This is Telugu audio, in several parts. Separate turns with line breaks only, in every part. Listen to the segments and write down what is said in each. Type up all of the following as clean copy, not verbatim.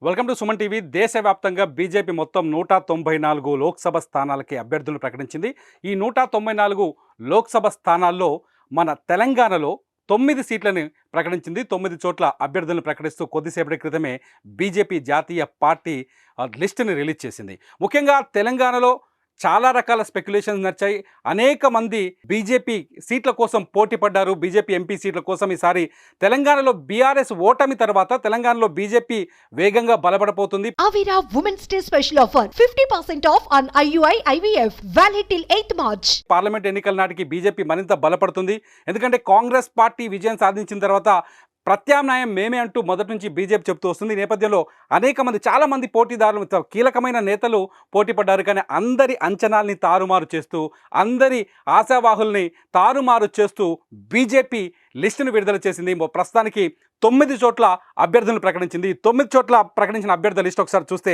Welcome to Suman TV. దేశవ్యాప్తంగా బీజేపీ మొత్తం 194 లోక్సభ స్థానాలకి అభ్యర్థులు ప్రకటించింది. ఈ 194 లోక్సభ స్థానాల్లో మన తెలంగాణలో 9 సీట్లని ప్రకటించింది. 9 చోట్ల అభ్యర్థులను ప్రకటిస్తూ కొద్దిసేపటి క్రితమే బీజేపీ జాతీయ పార్టీ లిస్టుని రిలీజ్ చేసింది. ముఖ్యంగా తెలంగాణలో చాలా రకాల స్పెక్యులేషన్స్ నచ్చాయి. అనేక మంది బీజేపీ సీట్ల కోసం పోటీ పడ్డారు. బీజేపీ ఎంపీ సీట్ల కోసం ఈసారి తెలంగాణలో బీఆర్ఎస్ ఓటమి తర్వాత తెలంగాణలో బీజేపీ వేగంగా బలపడబోతుంది.
Avira Women's Day special offer 50% off on IUI IVF valid till 8th March.
Parliament ఎన్నికల నాటికి బీజేపీ మరింత బలపడుతుంది. ఎందుకంటే కాంగ్రెస్ పార్టీ విజయం సాధించిన తర్వాత ప్రత్యామ్నాయం మేమే అంటూ మొదటి నుంచి బీజేపీ చెప్తూ వస్తుంది. ఈ నేపథ్యంలో అనేక మంది చాలామంది పోటీదారులు కీలకమైన నేతలు పోటీ పడ్డారు. కానీ అందరి అంచనాల్ని తారుమారు చేస్తూ, అందరి ఆశావాహుల్ని తారుమారు చేస్తూ బీజేపీ లిస్టును విడుదల చేసింది. ప్రస్తుతానికి 9 చోట్ల అభ్యర్థులను ప్రకటించింది. 9 చోట్ల ప్రకటించిన అభ్యర్థుల లిస్ట్ ఒకసారి చూస్తే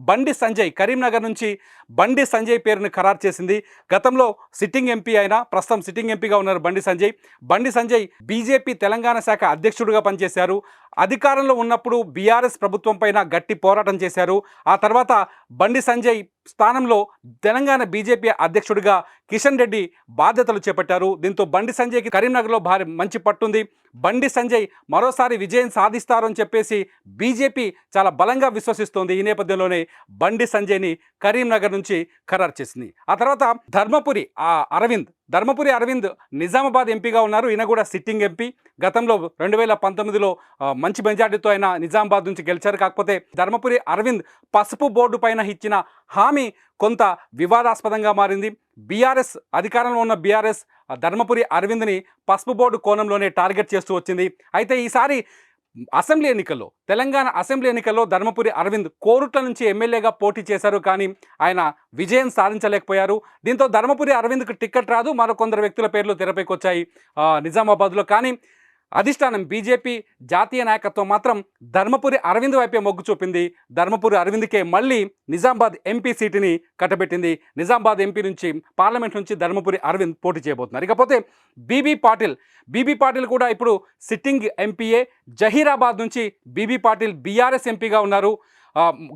బండి సంజయ్ కరీంనగర్ నుంచి బండి సంజయ్ పేరును ఖరారు చేసింది. గతంలో సిట్టింగ్ ఎంపీ అయినా ప్రస్తుతం సిట్టింగ్ ఎంపీగా ఉన్నారు బండి సంజయ్. బండి సంజయ్ బీజేపీ తెలంగాణ శాఖ అధ్యక్షుడిగా పనిచేశారు. అధికారంలో ఉన్నప్పుడు బీఆర్ఎస్ ప్రభుత్వం పైన గట్టి పోరాటం చేశారు. ఆ తర్వాత బండి సంజయ్ స్థానంలో తెలంగాణ బీజేపీ అధ్యక్షుడిగా కిషన్ రెడ్డి బాధ్యతలు చేపట్టారు. దీంతో బండి సంజయ్కి కరీంనగర్లో మంచి పట్టుంది. బండి సంజయ్ మరోసారి విజయం సాధిస్తారని చెప్పేసి బీజేపీ చాలా బలంగా విశ్వసిస్తోంది. ఈ నేపథ్యంలోనే బండి సంజయ్ని కరీంనగర్ నుంచి ఖరారు చేసింది. ఆ తర్వాత ధర్మపురి అరవింద్ నిజామాబాద్ ఎంపీగా ఉన్నారు. ఈయన కూడా సిట్టింగ్ ఎంపీ. గతంలో 2019లో మంచి మెజార్టీతో ఆయన నిజామాబాద్ నుంచి గెలిచారు. కాకపోతే ధర్మపురి అరవింద్ పసుపు బోర్డు పైన ఇచ్చిన హామీ కొంత వివాదాస్పదంగా మారింది. బీఆర్ఎస్ అధికారంలో ఉన్న బీఆర్ఎస్ ధర్మపురి అరవింద్ని పసుపు బోర్డు కోణంలోనే టార్గెట్ చేస్తూ వచ్చింది. అయితే ఈసారి తెలంగాణ అసెంబ్లీ ఎన్నికల్లో ధర్మపురి అరవింద్ కోరుట్ల నుంచి ఎమ్మెల్యేగా పోటీ చేశారు. కానీ ఆయన విజయం సాధించలేకపోయారు. దీంతో ధర్మపురి అరవింద్కు టికెట్ రాదు. మరో కొందరు వ్యక్తుల పేర్లు తెరపైకి వచ్చాయి నిజామాబాద్లో. కానీ అధిష్టానం బీజేపీ జాతీయ నాయకత్వం మాత్రం ధర్మపురి అరవింద్ వైపే మొగ్గు చూపింది. ధర్మపురి అరవింద్కే మళ్ళీ నిజామాబాద్ ఎంపీ సీటుని కట్టబెట్టింది. నిజామాబాద్ ఎంపీ నుంచి పార్లమెంట్ నుంచి ధర్మపురి అరవింద్ పోటీ చేయబోతున్నారు. ఇకపోతే బీబీ పాటిల్ కూడా ఇప్పుడు సిట్టింగ్ ఎంపీఏ. జహీరాబాద్ నుంచి బీబీ పాటిల్ బీఆర్ఎస్ ఎంపీగా ఉన్నారు.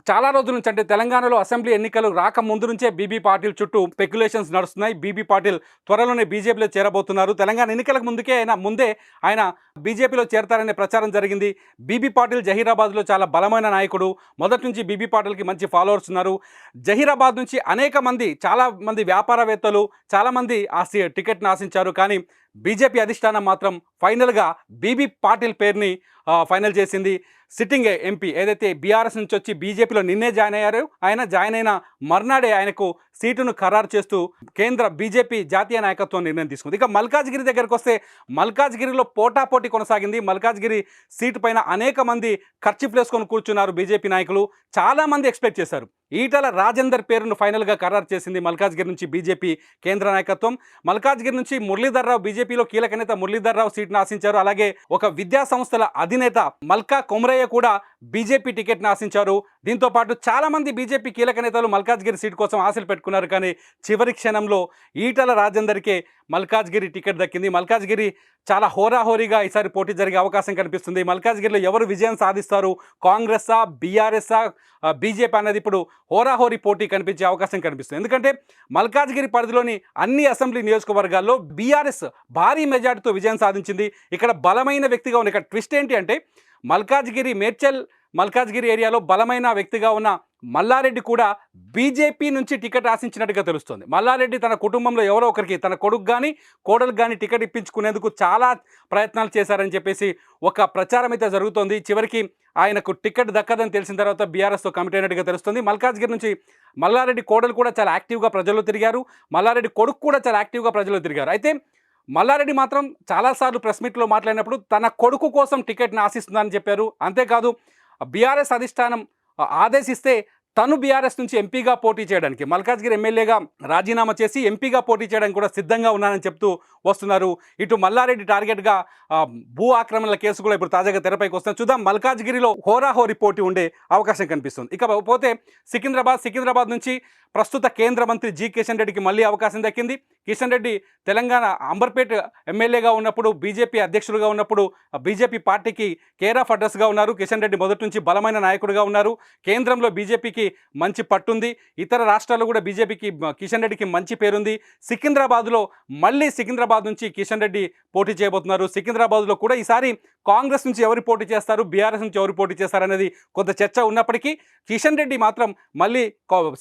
చాలా రోజుల నుంచి, అంటే తెలంగాణలో అసెంబ్లీ ఎన్నికలు రాకముందు నుంచే బీబీ పాటిల్ చుట్టూ స్పెక్యులేషన్స్ నడుస్తున్నాయి. బీబీ పాటిల్ త్వరలోనే బీజేపీలో చేరబోతున్నారు. తెలంగాణ ఎన్నికలకు ముందే ఆయన బీజేపీలో చేరతారనే ప్రచారం జరిగింది. బీబీ పాటిల్ జహీరాబాద్లో చాలా బలమైన నాయకుడు. మొదటి నుంచి బీబీ పాటిల్కి మంచి ఫాలోవర్స్ ఉన్నారు. జహీరాబాద్ నుంచి చాలా మంది వ్యాపారవేత్తలు చాలామంది టికెట్ను ఆశించారు. కానీ బీజేపీ అధిష్టానం మాత్రం ఫైనల్గా బీబీ పాటిల్ పేరుని ఫైనల్ చేసింది. సిట్టింగ్ ఎంపీ ఏదైతే బీఆర్ఎస్ నుంచి వచ్చి బీజేపీలో నిన్నే జాయిన్ అయ్యారు, ఆయన జాయిన్ అయిన మర్నాడే ఆయనకు సీటును ఖరారు చేస్తూ కేంద్ర బీజేపీ జాతీయ నాయకత్వం నిర్ణయం తీసుకుంది. ఇక మల్కాజ్గిరి దగ్గరకు వస్తే మల్కాజ్గిరిలో పోటాపోటీ కొనసాగింది. మల్కాజ్గిరి సీటు పైన అనేక మంది ఖర్చీఫ్లు వేసుకొని కూర్చున్నారు బీజేపీ నాయకులు. చాలామంది ఎక్స్పెక్ట్ చేశారు. ఈటల రాజేందర్ పేరును ఫైనల్గా ఖరారు చేసింది మల్కాజ్గిరి నుంచి బీజేపీ కేంద్ర నాయకత్వం. మల్కాజ్గిరి నుంచి మురళీధర్ రావు, బీజేపీలో కీలక నేత మురళీధర్ రావు సీటును ఆశించారు. అలాగే ఒక విద్యా సంస్థల అధినేత మల్కా కొమరయ్య కూడా బీజేపీ టికెట్ను ఆశించారు. దీంతో పాటు చాలామంది బీజేపీ కీలక నేతలు మల్కాజ్గిరి సీటు కోసం ఆశలు పెట్టుకున్నారు. కానీ చివరి క్షణంలో ఈటల రాజేందర్కే మల్కాజ్గిరి టికెట్ దక్కింది. మల్కాజ్గిరి చాలా హోరాహోరీగా ఈసారి పోటీ జరిగే అవకాశం కనిపిస్తుంది. మల్కాజ్గిరిలో ఎవరు విజయం సాధిస్తారు, కాంగ్రెస్సా బీఆర్ఎస్సా బీజేపీ అన్నది ఇప్పుడు హోరాహోరీ పోటీ కనిపించే అవకాశం కనిపిస్తుంది. ఎందుకంటే మల్కాజ్గిరి పరిధిలోని అన్ని అసెంబ్లీ నియోజకవర్గాల్లో బీఆర్ఎస్ భారీ మెజార్టీతో విజయం సాధించింది. ఇక్కడ బలమైన వ్యక్తిగా ఉన్న ఇక్కడ ట్విస్ట్ ఏంటి అంటే మల్కాజ్గిరి ఏరియాలో బలమైన వ్యక్తిగా ఉన్న మల్లారెడ్డి కూడా బీజేపీ నుంచి టికెట్ ఆశించినట్టుగా తెలుస్తుంది. మల్లారెడ్డి తన కుటుంబంలో ఎవరో ఒకరికి, తన కొడుకు కానీ కోడలకు కానీ టికెట్ ఇప్పించుకునేందుకు చాలా ప్రయత్నాలు చేశారని చెప్పేసి ఒక ప్రచారం అయితే జరుగుతోంది. చివరికి ఆయనకు టికెట్ దక్కదని తెలిసిన తర్వాత బీఆర్ఎస్తో కమిట్ అయినట్టుగా తెలుస్తుంది. మల్కాజ్గిరి నుంచి మల్లారెడ్డి కోడలు కూడా చాలా యాక్టివ్గా ప్రజల్లో తిరిగారు. మల్లారెడ్డి కొడుకు కూడా చాలా యాక్టివ్గా ప్రజల్లో తిరిగారు. అయితే మల్లారెడ్డి మాత్రం చాలాసార్లు ప్రెస్ మీట్లో మాట్లాడినప్పుడు తన కొడుకు కోసం టికెట్ని ఆశిస్తుందని చెప్పారు. అంతేకాదు బీఆర్ఎస్ అధిష్టానం ఆదేశిస్తే తను బీఆర్ఎస్ నుంచి ఎంపీగా పోటీ చేయడానికి, మల్కాజ్గిరి ఎమ్మెల్యేగా రాజీనామా చేసి ఎంపీగా పోటీ చేయడానికి కూడా సిద్ధంగా ఉన్నానని చెప్తూ వస్తున్నారు. ఇటు మల్లారెడ్డి టార్గెట్గా భూ ఆక్రమణల కేసు కూడా ఇప్పుడు తాజాగా తెరపైకి వస్తుంది. చూద్దాం, మల్కాజ్గిరిలో హోరాహోరీ పోటీ ఉండే అవకాశం కనిపిస్తుంది. ఇకపోతే సికింద్రాబాద్ నుంచి ప్రస్తుత కేంద్ర మంత్రి జి కిషన్ రెడ్డికి మళ్ళీ అవకాశం దక్కింది. కిషన్ రెడ్డి తెలంగాణ అంబర్పేట ఎమ్మెల్యేగా ఉన్నప్పుడు, బీజేపీ అధ్యక్షులుగా ఉన్నప్పుడు బీజేపీ పార్టీకి కేర్ ఆఫ్ అడ్రస్గా ఉన్నారు. కిషన్ రెడ్డి మొదటి నుంచి బలమైన నాయకుడిగా ఉన్నారు. కేంద్రంలో బీజేపీకి మంచి పట్టుంది. ఇతర రాష్ట్రాల్లో కూడా బీజేపీకి కిషన్ రెడ్డికి మంచి పేరుంది. సికింద్రాబాద్లో మళ్ళీ సికింద్రాబాద్ నుంచి కిషన్ రెడ్డి పోటీ చేయబోతున్నారు. సికింద్రాబాద్లో కూడా ఈసారి కాంగ్రెస్ నుంచి ఎవరు పోటీ చేస్తారు, బీఆర్ఎస్ నుంచి ఎవరు పోటీ చేస్తారు అనేది కొంత చర్చ ఉన్నప్పటికీ కిషన్ రెడ్డి మాత్రం మళ్ళీ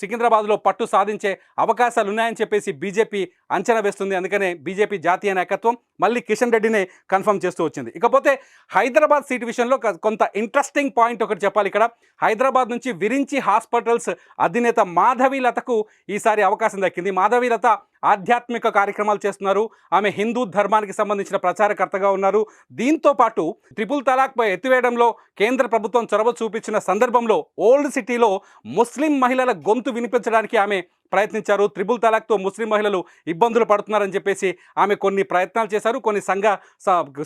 సికింద్రాబాద్లో పట్టు సాధించే అవకాశాలు ఉన్నాయని చెప్పేసి బీజేపీ అంచనా వేస్తుంది. అందుకనే బీజేపీ జాతీయ నాయకత్వం మళ్ళీ కిషన్ రెడ్డినే కన్ఫర్మ్ చేస్తూ వచ్చింది. ఇకపోతే హైదరాబాద్ సీటు విషయంలో కొంత ఇంట్రెస్టింగ్ పాయింట్ ఒకటి చెప్పాలి. ఇక్కడ హైదరాబాద్ నుంచి విరించి హాస్పిటల్స్ అధినేత మాధవీలతకు ఈసారి అవకాశం దక్కింది. మాధవీలత ఆధ్యాత్మిక కార్యక్రమాలు చేస్తున్నారు. ఆమె హిందూ ధర్మానికి సంబంధించిన ప్రచారకర్తగా ఉన్నారు. దీంతో పాటు ట్రిపుల్ తలాక్పై ఎత్తివేయడంలో కేంద్ర ప్రభుత్వం చొరవ చూపించిన సందర్భంలో ఓల్డ్ సిటీలో ముస్లిం మహిళల గొంతు వినిపించడానికి ఆమె ప్రయత్నించారు. త్రిపుల్ తలాక్తో ముస్లిం మహిళలు ఇబ్బందులు పడుతున్నారని చెప్పేసి ఆమె కొన్ని ప్రయత్నాలు చేశారు. కొన్ని సంఘ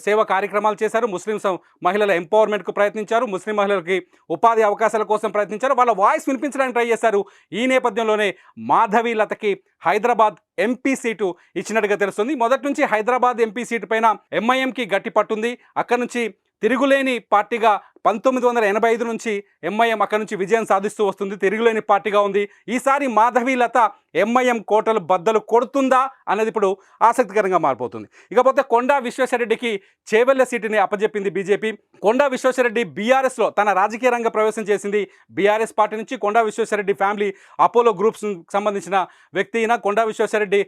సేవా కార్యక్రమాలు చేశారు. ముస్లిం మహిళల ఎంపవర్మెంట్కు ప్రయత్నించారు. ముస్లిం మహిళలకి ఉపాధి అవకాశాల కోసం ప్రయత్నించారు. వాళ్ళ వాయిస్ వినిపించడానికి ట్రై చేశారు. ఈ నేపథ్యంలోనే మాధవీలతకి హైదరాబాద్ ఎంపీ సీటు ఇచ్చినట్టుగా తెలుస్తుంది. మొదటి నుంచి హైదరాబాద్ ఎంపీ సీటు పైన ఎంఐఎంకి గట్టి పట్టుంది. అక్కడి నుంచి తిరుగులేని పార్టీగా 1985 నుంచి ఎంఐఎం అక్కడి నుంచి విజయం సాధిస్తూ వస్తుంది. తిరుగులేని పార్టీగా ఉంది. ఈసారి మాధవీలత ఎంఐఎం కోటలు బద్దలు కొడుతుందా అనేది ఇప్పుడు ఆసక్తికరంగా మారిపోతుంది. ఇకపోతే కొండా విశ్వేశ్వరరెడ్డికి చేవెళ్ల సీటుని అప్పజెప్పింది బీజేపీ. కొండా విశ్వేశ్వరరెడ్డి బీఆర్ఎస్లో తన రాజకీయ రంగ ప్రవేశం చేసింది బీఆర్ఎస్ పార్టీ నుంచి. కొండా విశ్వేశ్వరరెడ్డి ఫ్యామిలీ అపోలో గ్రూప్స్ సంబంధించిన వ్యక్తి అయిన కొండా విశ్వేశ్వరరెడ్డి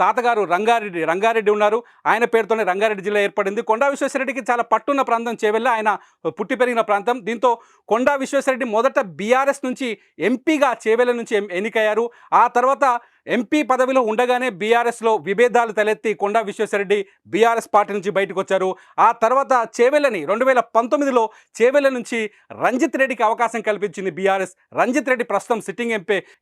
తాతగారు రంగారెడ్డి ఉన్నారు. ఆయన పేరుతోనే రంగారెడ్డి జిల్లా ఏర్పడింది. కొండా విశ్వేశ్వరరెడ్డికి చాలా పట్టున్న ప్రాంతం చేవెళ్ల, ఆయన పుట్టి పెరిగిన ప్రాంతం. దీంతో కొండా విశ్వేశ్వరరెడ్డి మొదట బీఆర్ఎస్ నుంచి ఎంపీగా చేవెళ్ల నుంచి ఎన్నికయ్యారు. ఆ తర్వాత ఎంపీ పదవిలో ఉండగానే బీఆర్ఎస్లో విభేదాలు తలెత్తి కొండా విశ్వేశ్వరరెడ్డి బీఆర్ఎస్ పార్టీ నుంచి బయటకు వచ్చారు. ఆ తర్వాత చేవెళ్ళని 2019లో చేవెళ్ళ నుంచి రంజిత్ రెడ్డికి అవకాశం కల్పించింది బీఆర్ఎస్. రంజిత్ రెడ్డి ప్రస్తుతం సిట్టింగ్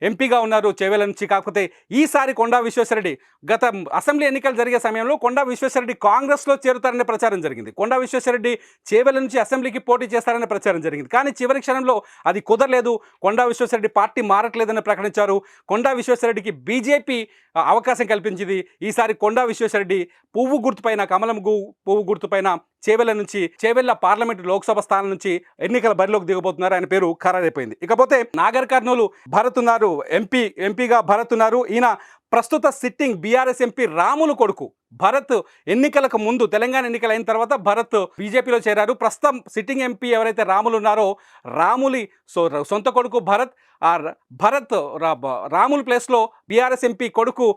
ఎంపీగా ఉన్నారు చేవెళ్ళ నుంచి. కాకపోతే ఈసారి కొండా విశ్వేశ్వరరెడ్డి గత అసెంబ్లీ ఎన్నికలు జరిగే సమయంలో కొండా విశ్వేశ్వరరెడ్డి కాంగ్రెస్లో చేరుతారనే ప్రచారం జరిగింది. కొండా విశ్వేశ్వరరెడ్డి చేవెళ్ళ నుంచి అసెంబ్లీకి పోటీ చేస్తారనే ప్రచారం జరిగింది. కానీ చివరి క్షణంలో అది కుదరలేదు. కొండా విశ్వేశ్వరరెడ్డి పార్టీ మారట్లేదని ప్రకటించారు. కొండా విశ్వేశ్వరరెడ్డికి బీజేపీ అవకాశం కల్పించింది. ఈసారి కొండా విశ్వేశ్వరరెడ్డి పువ్వు గుర్తుపైన పువ్వు గుర్తుపైన చేవెళ్ళ పార్లమెంటు లోక్సభ స్థానం నుంచి ఎన్నికల బరిలోకి దిగబోతున్నారు. ఆయన పేరు ఖరారైపోయింది. ఇకపోతే నాగర్ కర్నూలు భరత్ ఉన్నారు, ఎంపీగా భరత్ ఉన్నారు. ఈయన ప్రస్తుత సిట్టింగ్ బీఆర్ఎస్ ఎంపీ రాములు కొడుకు. భరత్ ఎన్నికలకు ముందు, తెలంగాణ ఎన్నికలు అయిన తర్వాత భరత్ బీజేపీలో చేరారు. ప్రస్తుతం సిట్టింగ్ ఎంపీ ఎవరైతే రాములు ఉన్నారో రాములి సొంత కొడుకు భరత్. ఆ భరత్ రాములు ప్లేస్లో బీఆర్ఎస్ ఎంపీ కొడుకు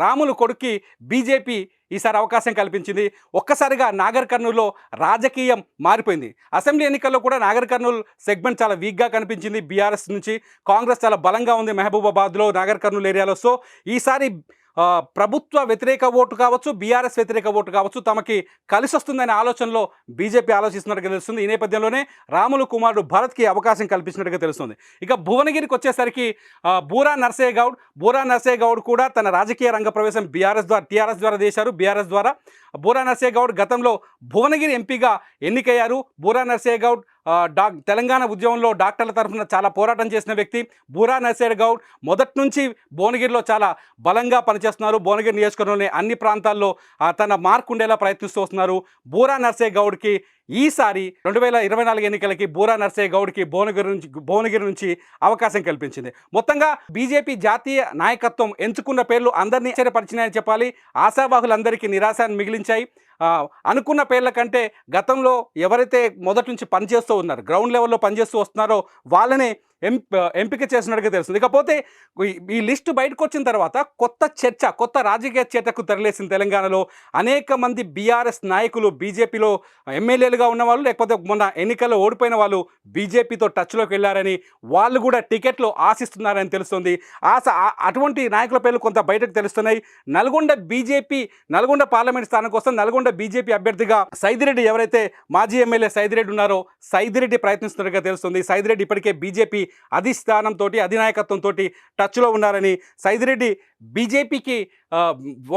రాములు కొడుక్కి బీజేపీ ఈసారి అవకాశం కల్పించింది. ఒక్కసారిగా నాగర్ కర్నూలులో రాజకీయం మారిపోయింది. అసెంబ్లీ ఎన్నికల్లో కూడా నాగర్ కర్నూలు సెగ్మెంట్ చాలా వీక్గా కనిపించింది బీఆర్ఎస్ నుంచి. కాంగ్రెస్ చాలా బలంగా ఉంది మహబూబాబాద్లో, నాగర్ కర్నూలు ఏరియాలో. సో ఈసారి ప్రభుత్వ వ్యతిరేక ఓటు కావచ్చు, బీఆర్ఎస్ వ్యతిరేక ఓటు కావచ్చు, తమకి కలిసి వస్తుందనే ఆలోచనలో బీజేపీ ఆలోచిస్తున్నట్టుగా తెలుస్తుంది. ఈ నేపథ్యంలోనే రాములు కుమారుడు భరత్కి అవకాశం కల్పించినట్టుగా తెలుస్తుంది. ఇక భువనగిరికి వచ్చేసరికి బూరా నర్సయ్య గౌడ్ కూడా తన రాజకీయ రంగ ప్రవేశం టీఆర్ఎస్ ద్వారా చేశారు. బీఆర్ఎస్ ద్వారా బూరా నర్సయ్య గౌడ్ గతంలో భువనగిరి ఎంపీగా ఎన్నికయ్యారు. బూరా నర్సయ్య గౌడ్ తెలంగాణ ఉద్యమంలో డాక్టర్ల తరఫున చాలా పోరాటం చేసిన వ్యక్తి. బూరా నర్సయ్య గౌడ్ మొదటి నుంచి భువనగిరిలో చాలా బలంగా పనిచేస్తున్నారు. భువనగిరి నియోజకవర్గంలోని అన్ని ప్రాంతాల్లో తన మార్కు ఉండేలా ప్రయత్నిస్తూ వస్తున్నారు. బూరా నర్సయ్య గౌడ్కి ఈసారి 2024 ఎన్నికలకి బూరా నర్సయ్య గౌడ్కి భువనగిరి నుంచి అవకాశం కల్పించింది. మొత్తంగా బీజేపీ జాతీయ నాయకత్వం ఎంచుకున్న పేర్లు అందరినీ ఆశ్చర్యపరిచినాయని చెప్పాలి. ఆశావాహులందరికీ నిరాశను మిగిలించాయి. అనుకున్న పేర్ల కంటే గతంలో ఎవరైతే మొదటి నుంచి పనిచేస్తూ ఉన్నారు, గ్రౌండ్ లెవెల్లో పనిచేస్తూ వస్తున్నారో వాళ్ళనే ఎంపిక చేసినట్టుగా తెలుస్తుంది. ఇకపోతే ఈ లిస్టు బయటకు వచ్చిన తర్వాత కొత్త రాజకీయ చర్చకు తెరలేసింది తెలంగాణలో. అనేక మంది బీఆర్ఎస్ నాయకులు బీజేపీలో ఎమ్మెల్యేలుగా ఉన్నవాళ్ళు, లేకపోతే మొన్న ఎన్నికల్లో ఓడిపోయిన వాళ్ళు బీజేపీతో టచ్లోకి వెళ్ళారని, వాళ్ళు కూడా టికెట్లు ఆశిస్తున్నారని తెలుస్తుంది. అటువంటి నాయకుల పేర్లు కొంత బయటకు తెలుస్తున్నాయి. నల్గొండ పార్లమెంట్ స్థానం కోసం నల్గొండ బీజేపీ అభ్యర్థిగా సైదిరెడ్డి, ఎవరైతే మాజీ ఎమ్మెల్యే సైదిరెడ్డి ఉన్నారో సైదిరెడ్డి ప్రయత్నిస్తున్నట్టుగా తెలుస్తుంది. సైదిరెడ్డి ఇప్పటికే బీజేపీ అధినాయకత్వంతో టచ్లో ఉన్నారని, సైదిరెడ్డి బీజేపీకి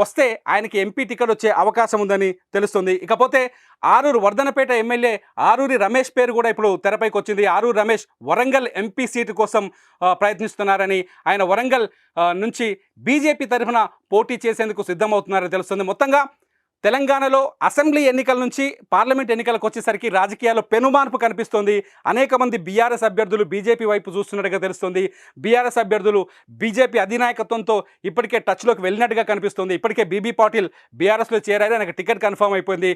వస్తే ఆయనకి ఎంపీ టికెట్ వచ్చే అవకాశం ఉందని తెలుస్తుంది. ఇకపోతే ఆరూరు వర్ధనపేట ఎమ్మెల్యే ఆరూరి రమేష్ పేరు కూడా ఇప్పుడు తెరపైకి వచ్చింది. ఆరూరి రమేష్ వరంగల్ ఎంపీ సీటు కోసం ప్రయత్నిస్తున్నారని, ఆయన వరంగల్ నుంచి బీజేపీ తరఫున పోటీ చేసేందుకు సిద్ధమవుతున్నారని తెలుస్తుంది. మొత్తంగా తెలంగాణలో అసెంబ్లీ ఎన్నికల నుంచి పార్లమెంట్ ఎన్నికలకు వచ్చేసరికి రాజకీయాల్లో పెనుమార్పు కనిపిస్తోంది. అనేక మంది బీఆర్ఎస్ అభ్యర్థులు బీజేపీ వైపు చూస్తున్నట్టుగా తెలుస్తుంది. బీఆర్ఎస్ అభ్యర్థులు బీజేపీ అధినాయకత్వంతో ఇప్పటికే టచ్లోకి వెళ్ళినట్టుగా కనిపిస్తుంది. ఇప్పటికే బీబీ పాటిల్ బీఆర్ఎస్లో చేరారు, ఆయనకు టికెట్ కన్ఫర్మ్ అయిపోయింది.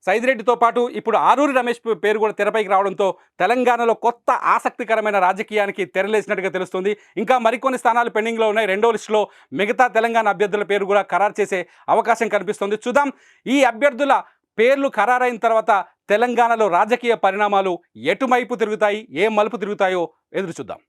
సైదిరెడ్డితో పాటు ఇప్పుడు ఆరూరి రమేష్ పేరు కూడా తెరపైకి రావడంతో తెలంగాణలో కొత్త ఆసక్తికరమైన రాజకీయానికి తెరలేసినట్టుగా తెలుస్తుంది. ఇంకా మరికొన్ని స్థానాలు పెండింగ్లో ఉన్నాయి. రెండో లిస్టులో మిగతా తెలంగాణ అభ్యర్థుల పేరు కూడా ఖరారు చేసే అవకాశం కనిపిస్తుంది. చూద్దాం ఈ అభ్యర్థుల పేర్లు ఖరారైన తర్వాత తెలంగాణలో రాజకీయ పరిణామాలు ఎటువైపు తిరుగుతాయి, ఏ మలుపు తిరుగుతాయో ఎదురు చూద్దాం.